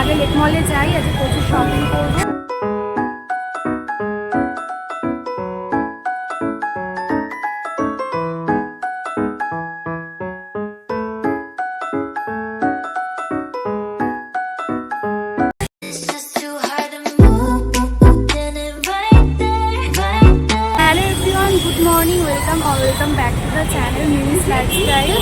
আগে লেক মলে যাই, আজকে প্রচুর শপিং করবো। Welcome back to the channel Mimi's lifestyle.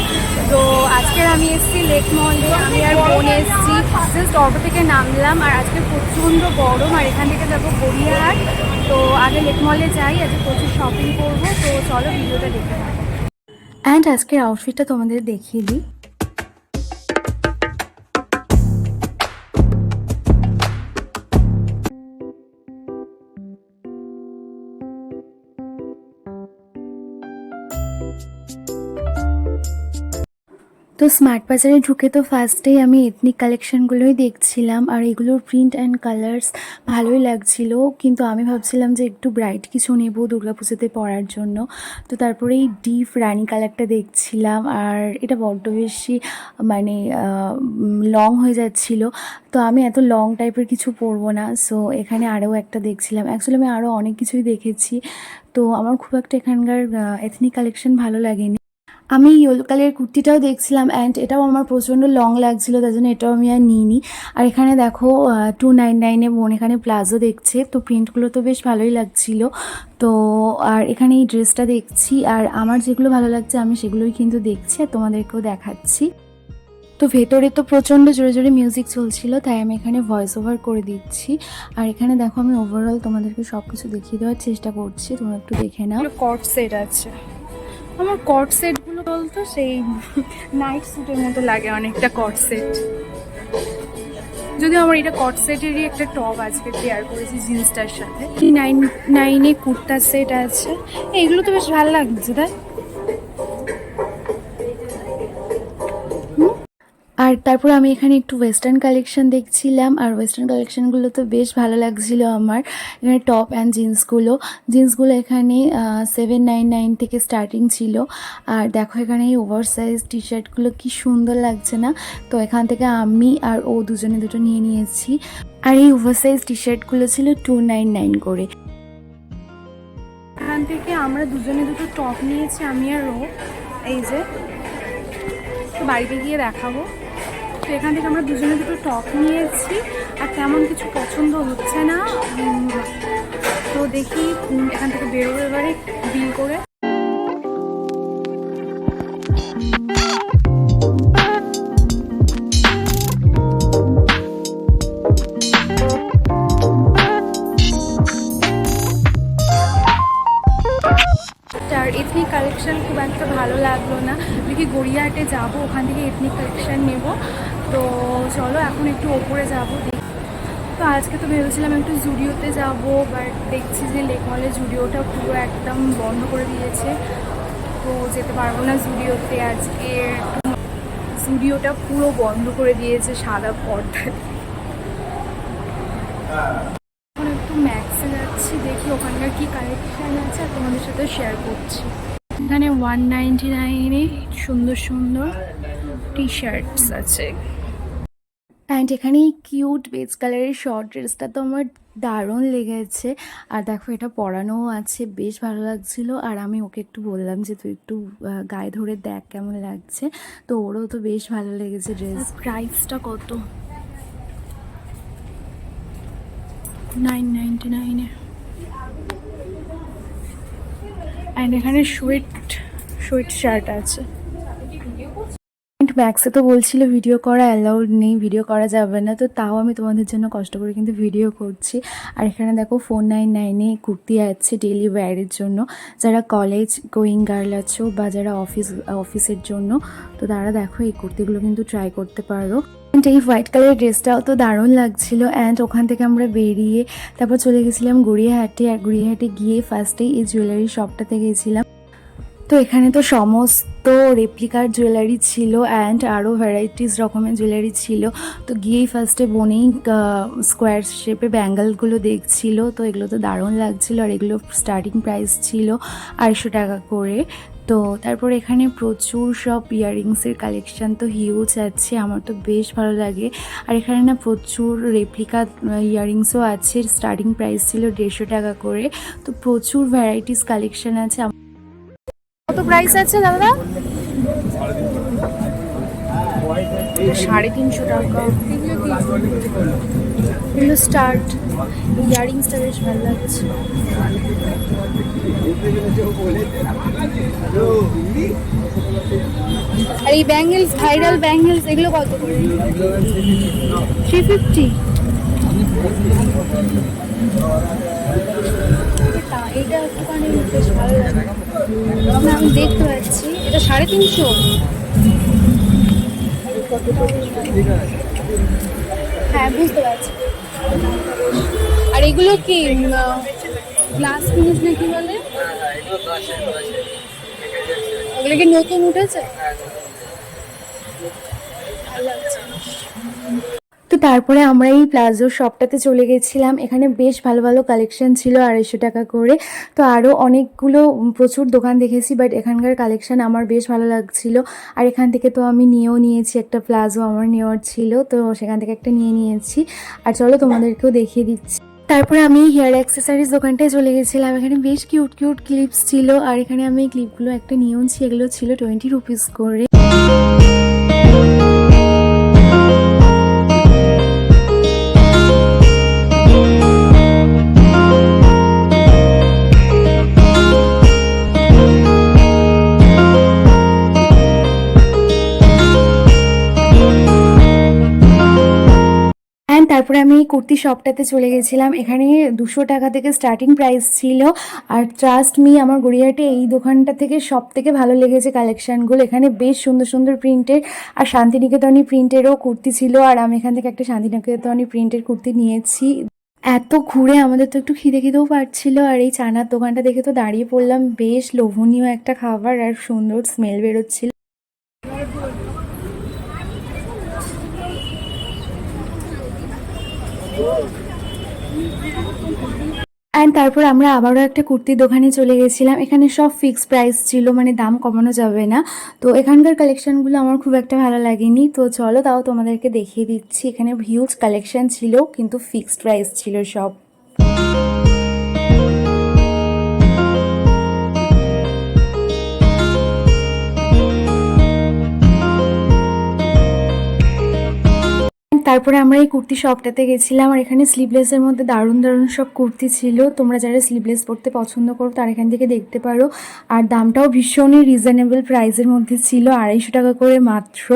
তো আজকে আমি এসেছি লেক মলে, আমি আর বোন এসেছি। জাস্ট অটো থেকে নামলাম, আর আজকে প্রচণ্ড গরম, আর এখান থেকে যাবো গড়িয়াহাট। তো আগে লেক মলে যাই, আজকে প্রচুর শপিং করবো। তো চলো ভিডিওটা দেখে থাকো। অ্যান্ড আজকের আউটফিটটা তোমাদের দেখিয়ে দিই। তো স্মার্ট বাজারে ঢুকে তো ফার্স্টেই আমি এথনিক কালেকশনগুলোই দেখছিলাম, আর এগুলোর প্রিন্ট অ্যান্ড কালার্স ভালোই লাগছিল। কিন্তু আমি ভাবছিলাম যে একটু ব্রাইট কিছু নেব দুর্গাপুজোতে পরার জন্য। তো তারপরে এই ডিপ রানি কালারটা দেখছিলাম, আর এটা বড্ড বেশি মানে লং হয়ে যাচ্ছিল। তো আমি এত লং টাইপের কিছু পরবো না, সো এখানে আরও একটা দেখছিলাম। অ্যাকচুয়ালি আমি আরও অনেক কিছুই দেখেছি, তো আমার খুব একটা এখানকার এথনিক কালেকশন ভালো লাগেনি। আমি ইয়েলো কালারের কুর্তিটাও দেখছিলাম, অ্যান্ড এটাও আমার প্রচণ্ড লং লাগছিল, তার জন্য এটাও আমি আর নিইনি। আর এখানে দেখো 299-এ বোন এখানে প্লাজো দেখছে, তো প্রিন্টগুলো তো বেশ ভালোই লাগছিল। তো আর এখানে এই ড্রেসটা দেখছি, আর আমার যেগুলো ভালো লাগছে আমি সেগুলোই কিন্তু দেখছি আর তোমাদেরকেও দেখাচ্ছি। তো ভেতরে তো প্রচণ্ড জোরে জোরে মিউজিক চলছিল, তাই আমি এখানে ভয়েস ওভার করে দিচ্ছি। আর এখানে দেখো আমি ওভারঅল তোমাদেরকে সব কিছু দেখিয়ে দেওয়ার চেষ্টা করছি, তোমরা একটু দেখে নাও। কট সেট আছে, আমার কট সেটগুলো বলতো সেই নাইট স্যুটের মতো লাগে অনেকটা কট সেট। যদিও আমার এটা কট সেটেরই একটা টপ আজকে পেয়ার করেছি জিন্সটার সাথে। 99-এ কুর্তা সেট আছে, এইগুলো তো বেশ ভালো লাগছে তাই। আর তারপর আমি এখানে একটু ওয়েস্টার্ন কালেকশন দেখছিলাম, আর ওয়েস্টার্ন কালেকশনগুলো তো বেশ ভালো লাগছিলো আমার। এখানে টপ অ্যান্ড জিন্সগুলো এখানে 799 থেকে স্টার্টিং ছিল। আর দেখো এখানে এই ওভার সাইজ টি শার্টগুলো কি সুন্দর লাগছে না। তো এখান থেকে আমি আর ও দুজনে দুটো নিয়ে নিয়েছি, আর এই ওভার সাইজ টি শার্টগুলো ছিল 299 করে। এখান থেকে আমরা দুজনে দুটো টপ নিয়েছি, আমি আর ও। এই যে বাড়িতে গিয়ে দেখাবো। তো এখান থেকে আমরা দুজনে দুটো টপ নিয়েছি, আর তেমন কিছু পছন্দ হচ্ছে না। তো দেখি এখান থেকে বেরোবো এবারে বিল করে। আর এথনিক কালেকশন খুব একটা ভালো লাগলো না, দেখি গড়িয়াহাটে যাবো, ওখান থেকে এথনিক কালেকশন নেব। তো চলো এখন একটু ওপরে যাবো। তো আজকে তো ভেবেছিলাম একটু জুডিওতে যাবো, বাট দেখছি যে লেক মলে জুডিওটা পুরো একদম বন্ধ করে দিয়েছে, তো যেতে পারবো না জুডিওতে আজকে। জুডিওটা পুরো বন্ধ করে দিয়েছে সাদা পর্দা। এখন একটু ম্যাক্সে যাচ্ছি, দেখি ওখানকার কি কালেকশান আছে আর তোমাদের সাথে শেয়ার করছি। এখানে 199-এ সুন্দর সুন্দর টি শার্টস আছে। অ্যান্ড এখানে এই কিউট বেজ কালারের শর্ট ড্রেসটা তো আমার দারুণ লেগেছে। আর দেখো এটা পরানোও আছে, বেশ ভালো লাগছিল। আর আমি ওকে একটু বললাম যে তুই একটু গায়ে ধরে দেখ কেমন লাগছে, তো ওরও তো বেশ ভালো লেগেছে ড্রেস। প্রাইসটা কত? 999-এ। অ্যান্ড এখানে সুইট শার্ট আছে। ম্যাক্সে তো বলছিল ভিডিও করা অ্যালাউড নেই, ভিডিও করা যাবে না, তো তাও আমি তোমাদের জন্য কষ্ট করে কিন্তু ভিডিও করছি। আর এখানে দেখো 499-এ কুর্তি আছে ডেলি ওয়্যারের জন্য, যারা কলেজ গোয়িং গার্ল আছো বা যারা অফিসের জন্য, তো তারা দেখো এই কুর্তিগুলো কিন্তু ট্রাই করতে পারো। অ্যান্ড এই হোয়াইট কালারের ড্রেসটাও তো দারুণ লাগছিল। অ্যান্ড ওখান থেকে আমরা বেরিয়ে তারপর চলে গেছিলাম গড়িয়াহাটে। আর গড়িয়াহাটে গিয়ে ফার্স্টেই এই জুয়েলারি শপটাতে গেছিলাম। তো এখানে তো সমস্ত রেপ্লিকার জুয়েলারি ছিল, অ্যান্ড আরও ভ্যারাইটিস রকমের জুয়েলারি ছিল। তো গিয়েই ফার্স্টে বোনেই স্কোয়ার শেপে ব্যাঙ্গলগুলো দেখছিল, তো এগুলো তো দারুণ লাগছিলো। আর এগুলো স্টার্টিং প্রাইস ছিল 250 টাকা করে। তো তারপর এখানে প্রচুর সব ইয়াররিংসের কালেকশান তো হিউজ আছে, আমার তো বেশ ভালো লাগে। আর এখানে না প্রচুর রেপ্লিকা ইয়াররিংসও আছে, স্টার্টিং প্রাইস ছিল 150 টাকা করে। তো প্রচুর ভ্যারাইটিস কালেকশান আছে। কত প্রাইস আছে দাদা? 350 টাকা। এগুলো স্টার্ট, ইয়াররিংসটা বেশ ভালো লাগছে। আর এই ব্যাঙ্গেলস, ভাইরাল ব্যাঙ্গেলস, এগুলো কত করে? 350। এইটা একটুখানি বেশ ভালো লাগে না, আমি দেখতে পাচ্ছি এটা 350। হ্যাঁ বুঝতে পারছি। আর এগুলো কি গ্লাস ফিনিশ না কি বলে? এগুলো কি নতুন উঠেছে? তো তারপরে আমরা এই প্লাজোর শপটাতে চলে গেছিলাম। এখানে বেশ ভালো ভালো কালেকশন ছিল, 250 টাকা করে। তো আরও অনেকগুলো প্রচুর দোকান দেখেছি, বাট এখানকার কালেকশন আমার বেশ ভালো লাগছিল। আর এখান থেকে তো আমি নিয়েও নিয়েছি, একটা প্লাজো আমার নেওয়ার ছিল, তো সেখান থেকে একটা নিয়েছি। আর চলো তোমাদেরকেও দেখিয়ে দিচ্ছি। তারপরে আমি হেয়ার অ্যাক্সেসরিজ দোকানটায় চলে গেছিলাম। এখানে বেশ কিউট কিউট ক্লিপস ছিল, আর এখানে আমি এই ক্লিপগুলো একটা নিয়েছি। এগুলো ছিল 20 রুপিস করে। তারপরে আমি কুর্তি শপটাতে চলে গেছিলাম। এখানে 200 টাকা থেকে স্টার্টিং প্রাইস ছিল। আর ট্রাস্ট মি, আমার গড়িয়াহাটে এই দোকানটা থেকে সব থেকে ভালো লেগেছে কালেকশানগুলো। এখানে বেশ সুন্দর সুন্দর প্রিন্টের আর শান্তিনিকেতনী প্রিন্টেরও কুর্তি ছিল। আর আমি এখান থেকে একটা শান্তিনিকেতনী প্রিন্টের কুর্তি নিয়েছি। এত ঘুরে আমাদের তো একটু খিদেও পাচ্ছিল, আর এই চানার দোকানটা দেখে তো দাঁড়িয়ে পড়লাম। বেশ লোভনীয় একটা খাবার আর সুন্দর স্মেল বেরোচ্ছিল। অ্যান্ড তারপর আমরা আবারও একটা কুর্তির দোকানে চলে গেছিলাম। এখানে সব ফিক্সড প্রাইস ছিল, মানে দাম কমানো যাবে না। তো এখানকার কালেকশানগুলো আমার খুব একটা ভালো লাগেনি। তো চলো তাও তোমাদেরকে দেখিয়ে দিচ্ছি। এখানে হিউজ কালেকশান ছিল, কিন্তু ফিক্সড প্রাইস ছিল সব। তারপরে আমরা এই কুর্তি শপটাতে গেছিলাম। আর এখানে স্লিভলেসের মধ্যে দারুণ দারুণ সব কুর্তি ছিল। তোমরা যারা স্লিভলেস পরতে পছন্দ করো তার এখান থেকে দেখতে পারো। আর দামটাও ভীষণই রিজনেবল প্রাইসের মধ্যে ছিল, 250 টাকা করে মাত্র।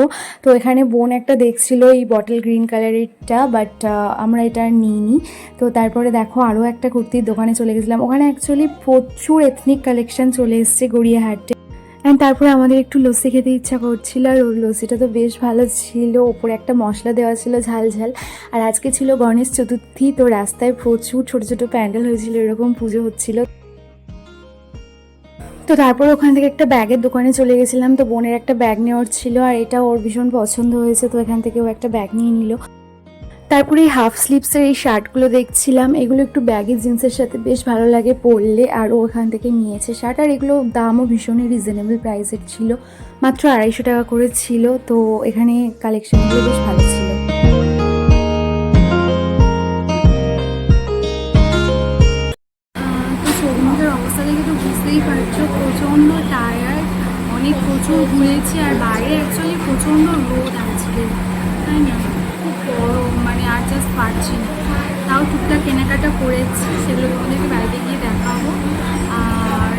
তো এখানে বোন একটা দেখছিল এই বটল গ্রিন কালারেরটা, বাট আমরা এটা আর নিইনি। তো তারপরে দেখো আরও একটা কুর্তির দোকানে চলে গেছিলাম। ওখানে অ্যাকচুয়ালি প্রচুর এথনিক কালেকশন চলে এসছে গড়িয়াহাটে। অ্যান্ড তারপরে আমাদের একটু লস্যি খেতে ইচ্ছা করছিল, আর ওই লস্যিটা তো বেশ ভালো ছিল। ওপরে একটা মশলা দেওয়া ছিল ঝাল ঝাল। আর আজকে ছিল গণেশ চতুর্থী, তো রাস্তায় প্রচুর ছোট ছোট প্যান্ডেল হয়েছিল, এরকম পুজো হচ্ছিল। তো তারপর ওখান থেকে একটা ব্যাগের দোকানে চলে গেছিলাম। তো বোনের একটা ব্যাগ নেওয়ার ছিল, আর এটা ওর ভীষণ পছন্দ হয়েছে, তো এখান থেকে ও একটা ব্যাগ নিয়ে নিল। তারপরে এই হাফ স্লিভসের এই শার্টগুলো দেখছিলাম। এগুলো একটু ব্যাগি জিন্সের সাথে বেশ ভালো লাগে পরলে, আর ও ওখান থেকে নিয়েছে শার্ট। আর এগুলো দামও ভীষণই রিজনেবল প্রাইসের ছিল, মাত্র 250 টাকা করে ছিল। তো এখানে কালেকশনগুলো বেশ ভালো ছিল। তো শোরুমের অবস্থা দেখে তো বুঝতেই পারছো, প্রচণ্ড টায়ার্ড, অনেক প্রচুর ঘুরেছি। আর বাইরে অ্যাকচুয়ালি প্রচণ্ড রোদ আজকে, তাই না? খুব গরম, মানে আর জাস্ট পারছি না। তাও টুকটাক কেনাকাটা করেছি, সেগুলো তোমাদেরকে বাড়িতে গিয়ে দেখাবো। আর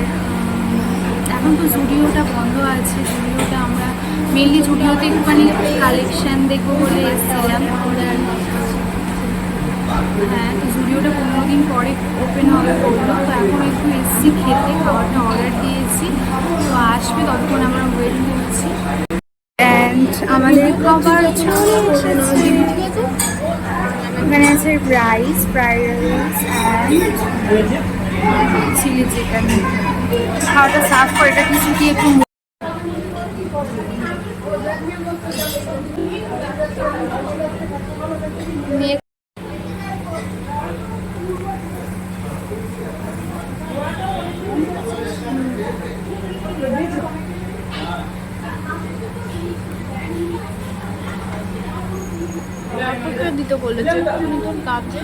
এখন তো জুডিওটা বন্ধ আছে। জুডিওটা আমরা মেনলি জুডিওতে একটুখানি কালেকশান দেখবো বলে এসেছিলাম। হ্যাঁ, তো জুডিওটা 15 দিন পরে ওপেন হবে বললো। তো এখন একটু এসছি খেতে, খাওয়াটা অর্ডার দিয়েছি, তো আসবে, ততক্ষণ আমরা ওয়েট করছি। অ্যান্ড আমাদের খাবার চলে এসেছে। এখানে আছে rice, fried rice and chilli chicken. খাওয়াটা সার্ভ করে এটা কিছু দিয়ে একটু তোকে দিতে বলেছে তুমি তোর কাজে।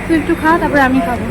তুই একটু খা, তারপরে আমি খাবো।